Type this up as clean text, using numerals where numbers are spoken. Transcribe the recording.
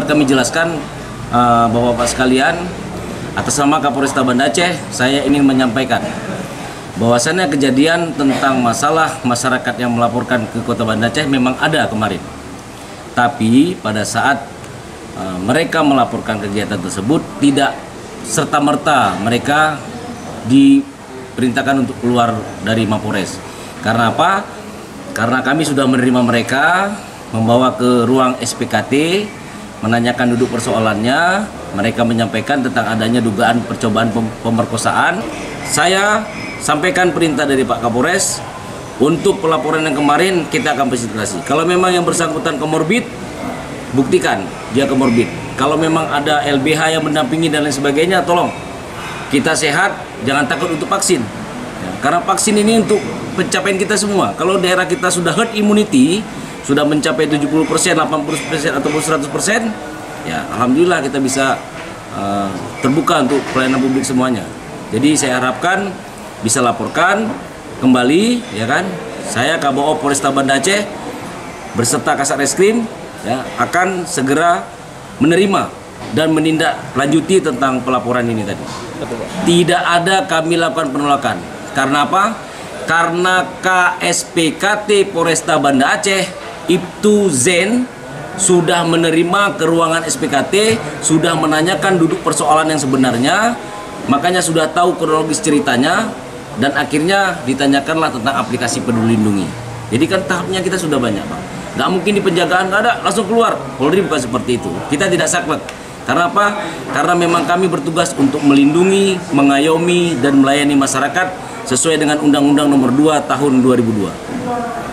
Kami jelaskan Bapak-Bapak sekalian, atas nama Kapolresta Banda Aceh, saya ingin menyampaikan bahwasannya kejadian tentang masalah masyarakat yang melaporkan ke Kota Banda Aceh memang ada kemarin. Tapi pada saat mereka melaporkan kegiatan tersebut, tidak serta-merta mereka diperintahkan untuk keluar dari Mapores. Karena apa? Karena kami sudah menerima mereka, membawa ke ruang SPKT, menanyakan duduk persoalannya. Mereka menyampaikan tentang adanya dugaan percobaan pemerkosaan. Saya sampaikan perintah dari Pak Kapolres, untuk pelaporan yang kemarin kita akan investigasi. Kalau memang yang bersangkutan komorbid, buktikan dia komorbid. Kalau memang ada LBH yang mendampingi dan lain sebagainya, tolong. Kita sehat, jangan takut untuk vaksin. Karena vaksin ini untuk pencapaian kita semua. Kalau daerah kita sudah herd immunity, sudah mencapai 70%, 80% ataupun 100%, ya alhamdulillah kita bisa terbuka untuk pelayanan publik semuanya. Jadi saya harapkan bisa laporkan kembali, ya kan? Saya Kabao Polresta Banda Aceh berserta Kasat Reskrim ya akan segera menerima dan menindaklanjuti tentang pelaporan ini tadi. Tidak ada kami lakukan penolakan. Karena apa? Karena KSPKT Polresta Banda Aceh Ibtu Zen sudah menerima ke ruangan SPKT, sudah menanyakan duduk persoalan yang sebenarnya, makanya sudah tahu kronologis ceritanya, dan akhirnya ditanyakanlah tentang aplikasi Peduli Lindungi. Jadi kan tahapnya kita sudah banyak, Pak. Nggak mungkin di penjagaan nggak ada, langsung keluar. Polri bukan seperti itu. Kita tidak saklek. Karena apa? Karena memang kami bertugas untuk melindungi, mengayomi, dan melayani masyarakat sesuai dengan Undang-Undang Nomor 2 Tahun 2002.